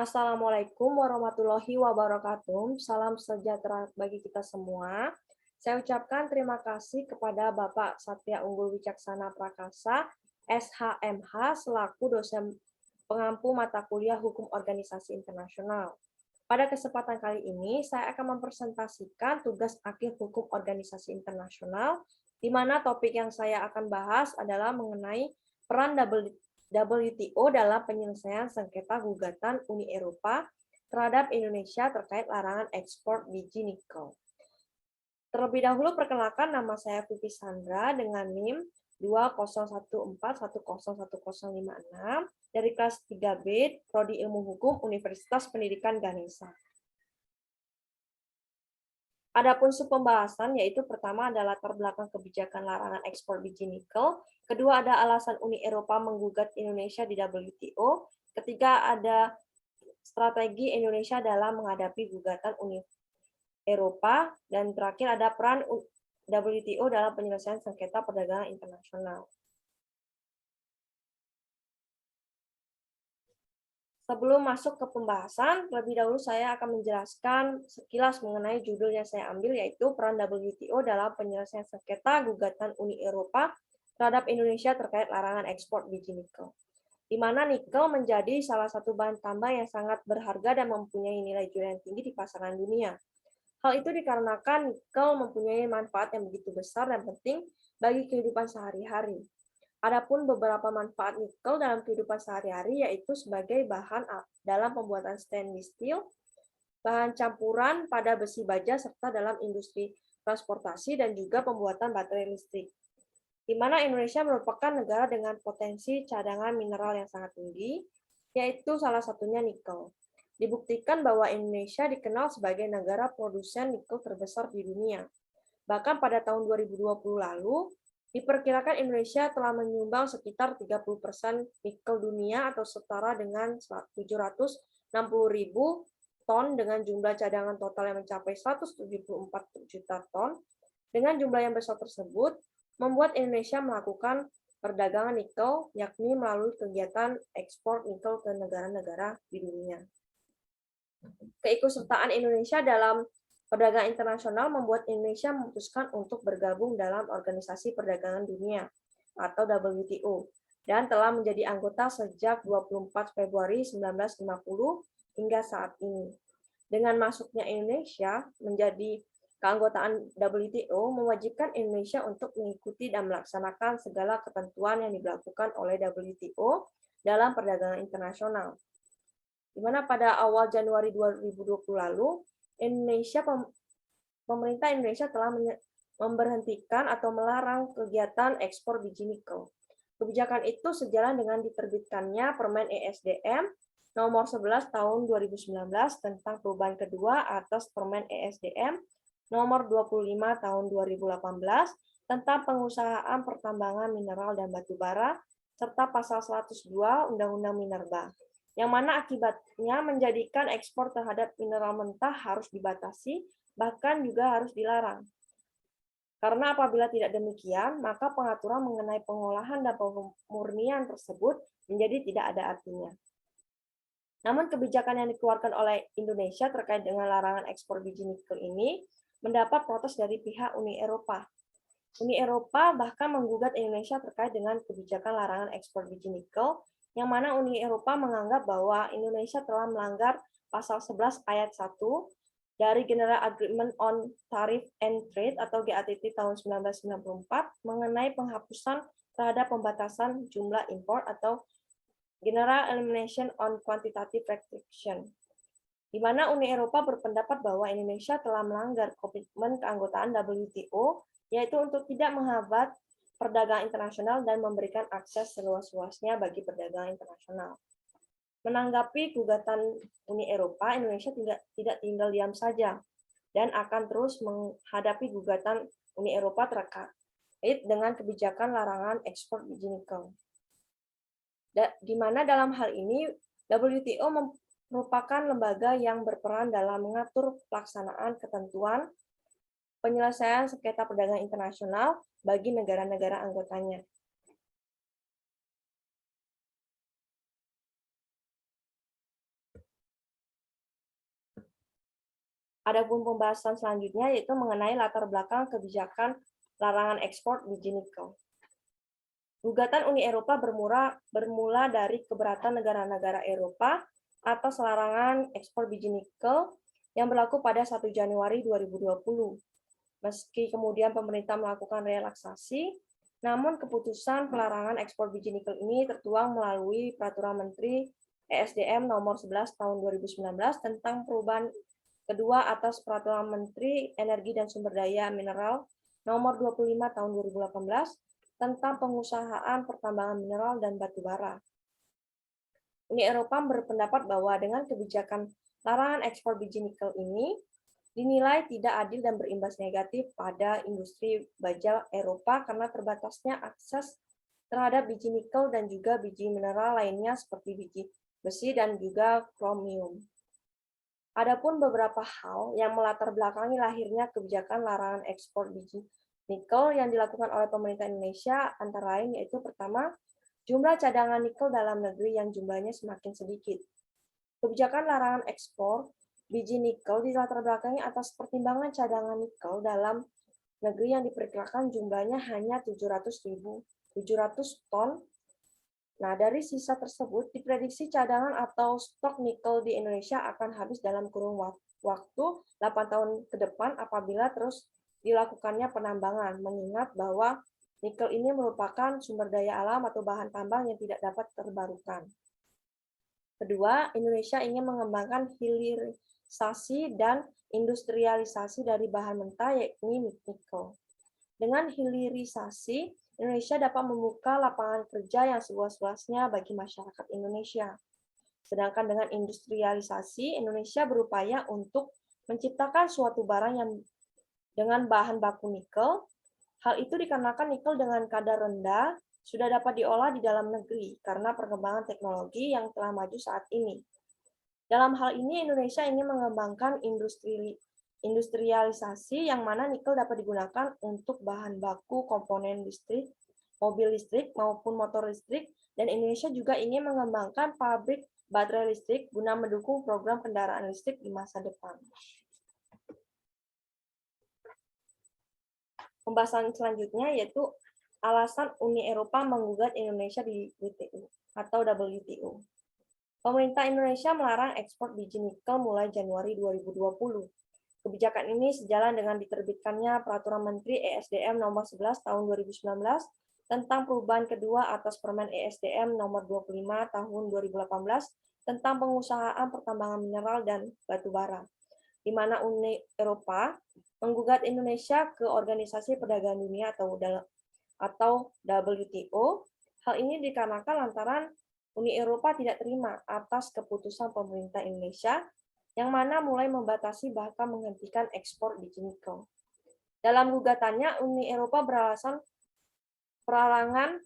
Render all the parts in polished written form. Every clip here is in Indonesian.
Assalamualaikum warahmatullahi wabarakatuh. Salam sejahtera bagi kita semua. Saya ucapkan terima kasih kepada Bapak Satya Unggul Wicaksana Prakasa, SHMH, selaku dosen pengampu mata kuliah Hukum Organisasi Internasional. Pada kesempatan kali ini, saya akan mempresentasikan tugas akhir Hukum Organisasi Internasional, di mana topik yang saya akan bahas adalah mengenai peran WTO dalam penyelesaian sengketa gugatan Uni Eropa terhadap Indonesia terkait larangan ekspor biji nikel. Terlebih dahulu perkenalkan, nama saya Vivi Sandra dengan NIM 2014101056 dari kelas 3B Prodi Ilmu Hukum Universitas Pendidikan Ganesha. Adapun pembahasan yaitu pertama adalah latar belakang kebijakan larangan ekspor biji nikel, kedua ada alasan Uni Eropa menggugat Indonesia di WTO, ketiga ada strategi Indonesia dalam menghadapi gugatan Uni Eropa, dan terakhir ada peran WTO dalam penyelesaian sengketa perdagangan internasional. Sebelum masuk ke pembahasan, terlebih dahulu saya akan menjelaskan sekilas mengenai judul yang saya ambil, yaitu peran WTO dalam penyelesaian sengketa gugatan Uni Eropa terhadap Indonesia terkait larangan ekspor biji nikel, di mana nikel menjadi salah satu bahan tambang yang sangat berharga dan mempunyai nilai jual yang tinggi di pasaran dunia. Hal itu dikarenakan nikel mempunyai manfaat yang begitu besar dan penting bagi kehidupan sehari-hari. Adapun beberapa manfaat nikel dalam kehidupan sehari-hari yaitu sebagai bahan dalam pembuatan stainless steel, bahan campuran pada besi baja, serta dalam industri transportasi dan juga pembuatan baterai listrik. Di mana Indonesia merupakan negara dengan potensi cadangan mineral yang sangat tinggi, yaitu salah satunya nikel. Dibuktikan bahwa Indonesia dikenal sebagai negara produsen nikel terbesar di dunia. Bahkan pada tahun 2020 lalu, diperkirakan Indonesia telah menyumbang sekitar 30% nikel dunia atau setara dengan 760.000 ton dengan jumlah cadangan total yang mencapai 174 juta ton. Dengan jumlah yang besar tersebut, membuat Indonesia melakukan perdagangan nikel, yakni melalui kegiatan ekspor nikel ke negara-negara di dunia. Keikutsertaan Indonesia dalam perdagangan internasional membuat Indonesia memutuskan untuk bergabung dalam Organisasi Perdagangan Dunia atau WTO dan telah menjadi anggota sejak 24 Februari 1950 hingga saat ini. Dengan masuknya Indonesia menjadi keanggotaan WTO mewajibkan Indonesia untuk mengikuti dan melaksanakan segala ketentuan yang diberlakukan oleh WTO dalam perdagangan internasional. Di mana pada awal Januari 2020 lalu, pemerintah Indonesia telah memberhentikan atau melarang kegiatan ekspor biji nikel. Kebijakan itu sejalan dengan diterbitkannya Permen ESDM nomor 11 tahun 2019 tentang perubahan kedua atas Permen ESDM nomor 25 tahun 2018 tentang pengusahaan pertambangan mineral dan batu bara serta pasal 102 Undang-Undang Minerba, yang mana akibatnya menjadikan ekspor terhadap mineral mentah harus dibatasi, bahkan juga harus dilarang. Karena apabila tidak demikian, maka pengaturan mengenai pengolahan dan pemurnian tersebut menjadi tidak ada artinya. Namun kebijakan yang dikeluarkan oleh Indonesia terkait dengan larangan ekspor biji nikel ini mendapat protes dari pihak Uni Eropa. Uni Eropa bahkan menggugat Indonesia terkait dengan kebijakan larangan ekspor biji nikel, yang mana Uni Eropa menganggap bahwa Indonesia telah melanggar pasal 11 ayat 1 dari General Agreement on Tariff and Trade atau GATT tahun 1994 mengenai penghapusan terhadap pembatasan jumlah impor atau General Elimination on Quantitative Restriction, di mana Uni Eropa berpendapat bahwa Indonesia telah melanggar komitmen keanggotaan WTO, yaitu untuk tidak menghambat perdagangan internasional dan memberikan akses seluas-luasnya bagi perdagangan internasional. Menanggapi gugatan Uni Eropa, Indonesia tidak tinggal diam saja dan akan terus menghadapi gugatan Uni Eropa terkait dengan kebijakan larangan ekspor biji nikel. Di mana dalam hal ini WTO merupakan lembaga yang berperan dalam mengatur pelaksanaan ketentuan penyelesaian sengketa perdagangan internasional bagi negara-negara anggotanya. Adapun pembahasan selanjutnya yaitu mengenai latar belakang kebijakan larangan ekspor biji nikel. Gugatan Uni Eropa bermula dari keberatan negara-negara Eropa atas larangan ekspor biji nikel yang berlaku pada 1 Januari 2020. Meski kemudian pemerintah melakukan relaksasi, namun keputusan pelarangan ekspor biji nikel ini tertuang melalui Peraturan Menteri ESDM nomor 11 tahun 2019 tentang perubahan kedua atas Peraturan Menteri Energi dan Sumber Daya Mineral nomor 25 tahun 2018 tentang pengusahaan pertambangan mineral dan batu bara. Uni Eropa berpendapat bahwa dengan kebijakan larangan ekspor biji nikel ini dinilai tidak adil dan berimbas negatif pada industri baja Eropa karena terbatasnya akses terhadap biji nikel dan juga biji mineral lainnya seperti biji besi dan juga kromium. Adapun beberapa hal yang melatar belakangi lahirnya kebijakan larangan ekspor biji nikel yang dilakukan oleh pemerintah Indonesia antara lain yaitu pertama, jumlah cadangan nikel dalam negeri yang jumlahnya semakin sedikit. Kebijakan larangan ekspor biji nikel dilatar belakangi atas pertimbangan cadangan nikel dalam negeri yang diperkirakan jumlahnya hanya 700 ton. Nah, dari sisa tersebut, diprediksi cadangan atau stok nikel di Indonesia akan habis dalam kurun waktu 8 tahun ke depan apabila terus dilakukannya penambangan, mengingat bahwa nikel ini merupakan sumber daya alam atau bahan tambang yang tidak dapat terbarukan. Kedua, Indonesia ingin mengembangkan hilirisasi dan industrialisasi dari bahan mentah, yakni nikel. Dengan hilirisasi, Indonesia dapat membuka lapangan kerja yang seluas-luasnya bagi masyarakat Indonesia. Sedangkan dengan industrialisasi, Indonesia berupaya untuk menciptakan suatu barang yang dengan bahan baku nikel. Hal itu dikarenakan nikel dengan kadar rendah sudah dapat diolah di dalam negeri karena perkembangan teknologi yang telah maju saat ini. Dalam hal ini, Indonesia ingin mengembangkan industrialisasi yang mana nikel dapat digunakan untuk bahan baku komponen listrik, mobil listrik maupun motor listrik, dan Indonesia juga ingin mengembangkan pabrik baterai listrik guna mendukung program kendaraan listrik di masa depan. Pembahasan selanjutnya yaitu alasan Uni Eropa menggugat Indonesia di WTO atau WTO. Pemerintah Indonesia melarang ekspor biji nikel mulai Januari 2020. Kebijakan ini sejalan dengan diterbitkannya Peraturan Menteri ESDM nomor 11 tahun 2019 tentang perubahan kedua atas Permen ESDM nomor 25 tahun 2018 tentang pengusahaan pertambangan mineral dan batu bara, di mana Uni Eropa menggugat Indonesia ke Organisasi Perdagangan Dunia atau WTO. Hal ini dikarenakan lantaran Uni Eropa tidak terima atas keputusan pemerintah Indonesia yang mana mulai membatasi bahkan menghentikan ekspor biji nikel. Dalam gugatannya, Uni Eropa beralasan pelarangan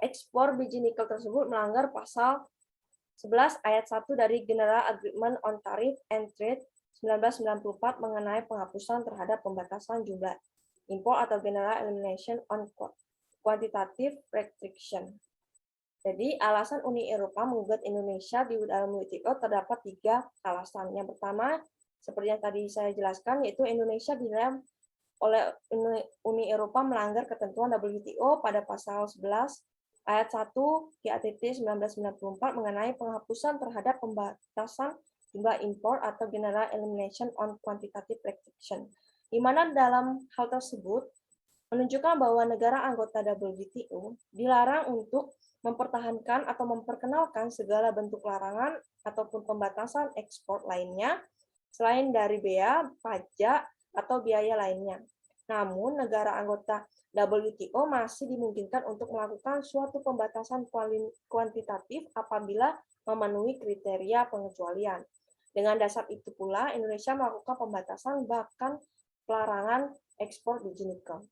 ekspor biji nikel tersebut melanggar pasal 11 ayat 1 dari General Agreement on Tariff and Trade 1994 mengenai penghapusan terhadap pembatasan jumlah impor atau General Elimination on Quantitative Restriction. Jadi, alasan Uni Eropa menggugat Indonesia di dalam WTO terdapat 3 alasan. Yang pertama, seperti yang tadi saya jelaskan, yaitu Indonesia dinilai oleh Uni Eropa melanggar ketentuan WTO pada pasal 11 ayat 1 KATT 1994 mengenai penghapusan terhadap pembatasan jumlah impor atau General Elimination on Quantitative Restriction, di mana dalam hal tersebut menunjukkan bahwa negara anggota WTO dilarang untuk mempertahankan atau memperkenalkan segala bentuk larangan ataupun pembatasan ekspor lainnya selain dari bea, pajak, atau biaya lainnya. Namun, negara anggota WTO masih dimungkinkan untuk melakukan suatu pembatasan kuantitatif apabila memenuhi kriteria pengecualian. Dengan dasar itu pula, Indonesia melakukan pembatasan bahkan pelarangan ekspor biji nikel.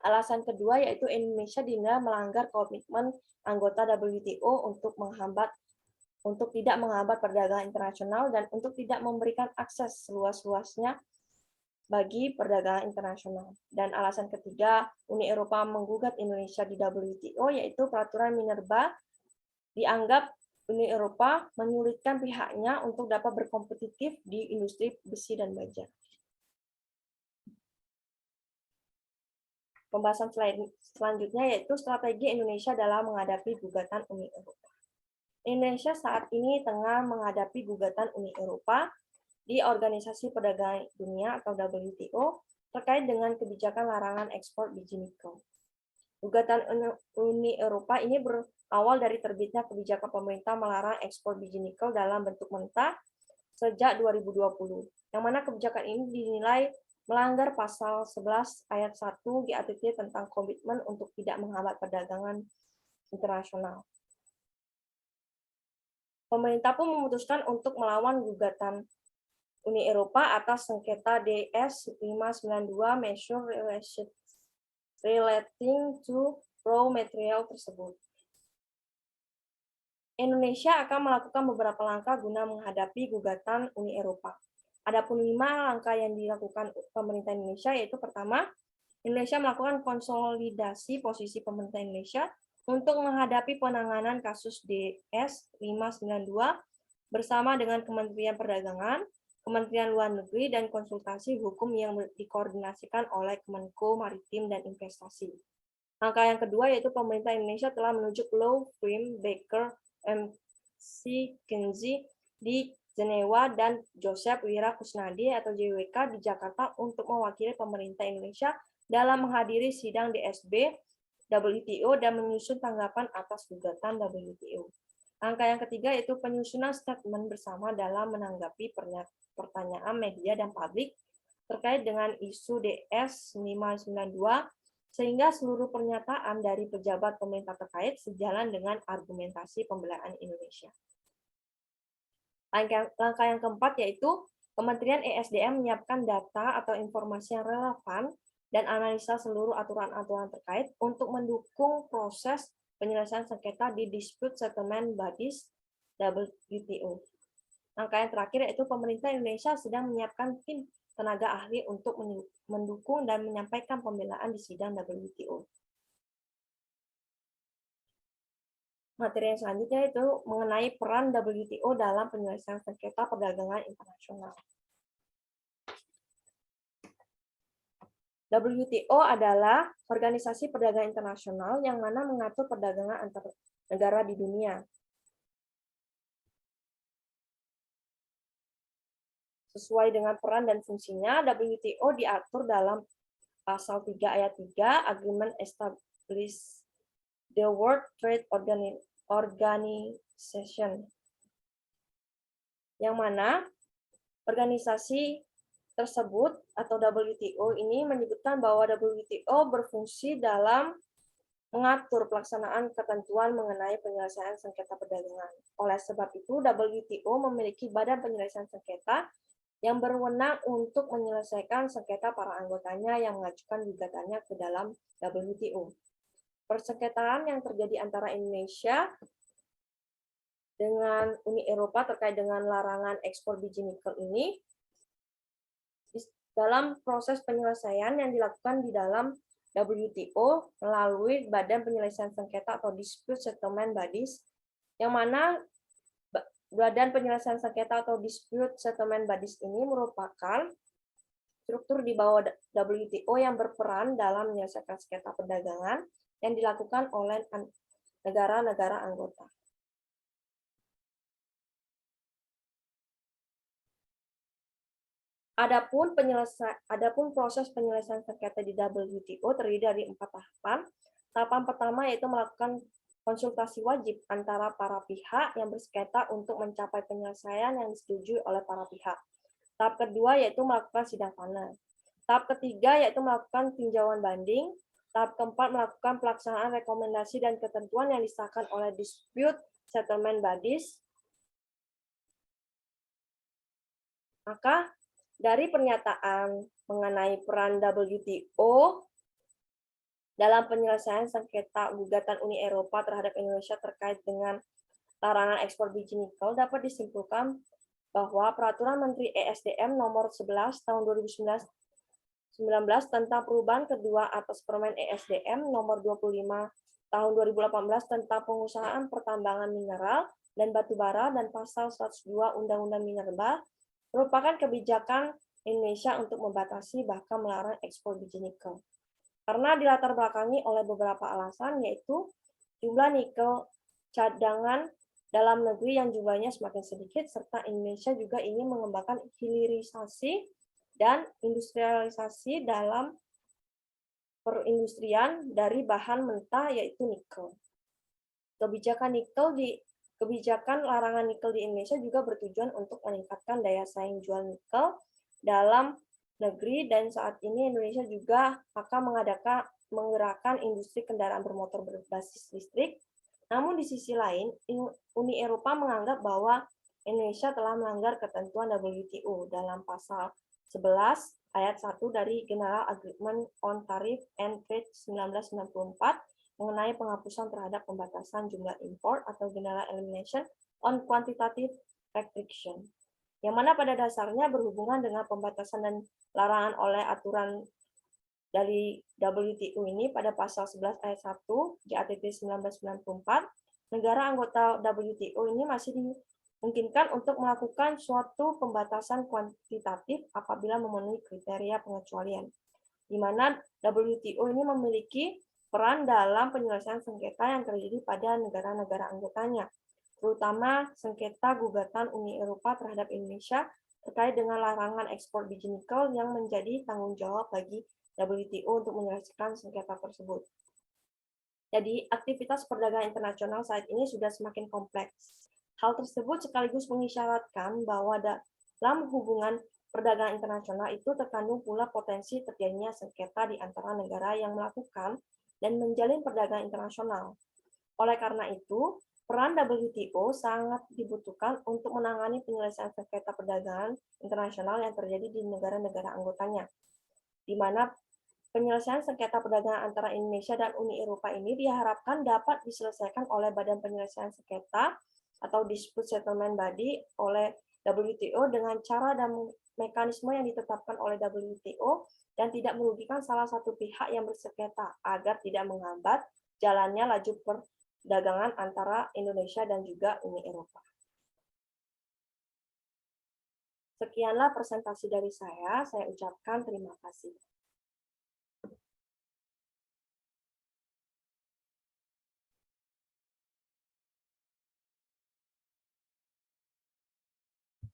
Alasan kedua yaitu Indonesia dinilai melanggar komitmen anggota WTO untuk tidak menghambat perdagangan internasional dan untuk tidak memberikan akses seluas-luasnya bagi perdagangan internasional. Dan alasan ketiga, Uni Eropa menggugat Indonesia di WTO yaitu peraturan Minerba dianggap Uni Eropa menyulitkan pihaknya untuk dapat berkompetitif di industri besi dan baja. Pembahasan selanjutnya yaitu strategi Indonesia dalam menghadapi gugatan Uni Eropa. Indonesia saat ini tengah menghadapi gugatan Uni Eropa di Organisasi Perdagangan Dunia atau WTO terkait dengan kebijakan larangan ekspor biji nikel. Gugatan Uni Eropa ini berawal dari terbitnya kebijakan pemerintah melarang ekspor biji nikel dalam bentuk mentah sejak 2020, yang mana kebijakan ini dinilai melanggar pasal 11 ayat 1 GATT tentang komitmen untuk tidak menghambat perdagangan internasional. Pemerintah pun memutuskan untuk melawan gugatan Uni Eropa atas sengketa DS 592 measure relating to raw material tersebut. Indonesia akan melakukan beberapa langkah guna menghadapi gugatan Uni Eropa. Adapun 5 langkah yang dilakukan pemerintah Indonesia yaitu pertama, Indonesia melakukan konsolidasi posisi pemerintah Indonesia untuk menghadapi penanganan kasus DS 592 bersama dengan Kementerian Perdagangan, Kementerian Luar Negeri, dan konsultasi hukum yang dikoordinasikan oleh Kemenko Maritim dan Investasi. Langkah yang kedua yaitu pemerintah Indonesia telah menunjuk law firm Baker MC Kenzie di Jenewa dan Joseph Wira Kusnadi atau JWK di Jakarta untuk mewakili pemerintah Indonesia dalam menghadiri sidang DSB WTO dan menyusun tanggapan atas gugatan WTO. Langkah yang ketiga yaitu penyusunan statement bersama dalam menanggapi pertanyaan media dan publik terkait dengan isu DS 592 sehingga seluruh pernyataan dari pejabat pemerintah terkait sejalan dengan argumentasi pembelaan Indonesia. Langkah yang keempat yaitu Kementerian ESDM menyiapkan data atau informasi yang relevan dan analisa seluruh aturan-aturan terkait untuk mendukung proses penyelesaian sengketa di Dispute Settlement Bodies WTO. Langkah yang terakhir yaitu pemerintah Indonesia sedang menyiapkan tim tenaga ahli untuk mendukung dan menyampaikan pembelaan di sidang WTO. Materi yang selanjutnya itu mengenai peran WTO dalam penyelesaian sengketa perdagangan internasional. WTO adalah organisasi perdagangan internasional yang mana mengatur perdagangan antar negara di dunia. Sesuai dengan peran dan fungsinya, WTO diatur dalam pasal 3 ayat 3 Agreement Establish the World Trade Organization, yang mana organisasi tersebut atau WTO ini menyebutkan bahwa WTO berfungsi dalam mengatur pelaksanaan ketentuan mengenai penyelesaian sengketa perdagangan. Oleh sebab itu, WTO memiliki badan penyelesaian sengketa yang berwenang untuk menyelesaikan sengketa para anggotanya yang mengajukan gugatannya ke dalam WTO. Persengketaan yang terjadi antara Indonesia dengan Uni Eropa terkait dengan larangan ekspor biji nikel ini dalam proses penyelesaian yang dilakukan di dalam WTO melalui Badan Penyelesaian Sengketa atau Dispute Settlement Bodies, yang mana Badan Penyelesaian Sengketa atau Dispute Settlement Bodies ini merupakan struktur di bawah WTO yang berperan dalam menyelesaikan sengketa perdagangan yang dilakukan oleh negara-negara anggota. Adapun proses penyelesaian sengketa di WTO terdiri dari 4 tahapan. Tahapan pertama yaitu melakukan konsultasi wajib antara para pihak yang bersengketa untuk mencapai penyelesaian yang disetujui oleh para pihak. Tahap kedua yaitu melakukan sidang panel. Tahap ketiga yaitu melakukan tinjauan banding. Tahap keempat melakukan pelaksanaan rekomendasi dan ketentuan yang disahkan oleh Dispute Settlement Bodies. Maka dari pernyataan mengenai peran WTO dalam penyelesaian sengketa gugatan Uni Eropa terhadap Indonesia terkait dengan larangan ekspor biji nikel dapat disimpulkan bahwa Peraturan Menteri ESDM Nomor 11 Tahun 2019 tentang perubahan kedua atas Permen ESDM Nomor 25 tahun 2018 tentang pengusahaan pertambangan mineral dan batu bara dan pasal 102 Undang-Undang Minerba merupakan kebijakan Indonesia untuk membatasi bahkan melarang ekspor biji nikel. Karena dilatar belakangi oleh beberapa alasan, yaitu jumlah nikel cadangan dalam negeri yang jumlahnya semakin sedikit, serta Indonesia juga ingin mengembangkan hilirisasi dan industrialisasi dalam perindustrian dari bahan mentah, yaitu nikel. Kebijakan larangan nikel di Indonesia juga bertujuan untuk meningkatkan daya saing jual nikel dalam negeri, dan saat ini Indonesia juga akan menggerakkan industri kendaraan bermotor berbasis listrik. Namun di sisi lain, Uni Eropa menganggap bahwa Indonesia telah melanggar ketentuan WTO dalam pasal 11 ayat 1 dari General Agreement on Tariff and Trade 1994 mengenai penghapusan terhadap pembatasan jumlah impor atau General Elimination on Quantitative Restriction, yang mana pada dasarnya berhubungan dengan pembatasan dan larangan oleh aturan dari WTO ini. Pada pasal 11 ayat 1 JATT 1994, negara anggota WTO ini masih dimungkinkan untuk melakukan suatu pembatasan kuantitatif apabila memenuhi kriteria pengecualian, di mana WTO ini memiliki peran dalam penyelesaian sengketa yang terjadi pada negara-negara anggotanya, terutama sengketa gugatan Uni Eropa terhadap Indonesia terkait dengan larangan ekspor biji nikel yang menjadi tanggung jawab bagi WTO untuk menyelesaikan sengketa tersebut. Jadi, aktivitas perdagangan internasional saat ini sudah semakin kompleks. Hal tersebut sekaligus mengisyaratkan bahwa dalam hubungan perdagangan internasional itu terkandung pula potensi terjadinya sengketa di antara negara yang melakukan dan menjalin perdagangan internasional. Oleh karena itu, peran WTO sangat dibutuhkan untuk menangani penyelesaian sengketa perdagangan internasional yang terjadi di negara-negara anggotanya, di mana penyelesaian sengketa perdagangan antara Indonesia dan Uni Eropa ini diharapkan dapat diselesaikan oleh Badan Penyelesaian Sengketa atau Dispute Settlement Body oleh WTO dengan cara dan mekanisme yang ditetapkan oleh WTO dan tidak merugikan salah satu pihak yang bersengketa agar tidak menghambat jalannya laju perdagangan antara Indonesia dan juga Uni Eropa. Sekianlah presentasi dari saya ucapkan terima kasih.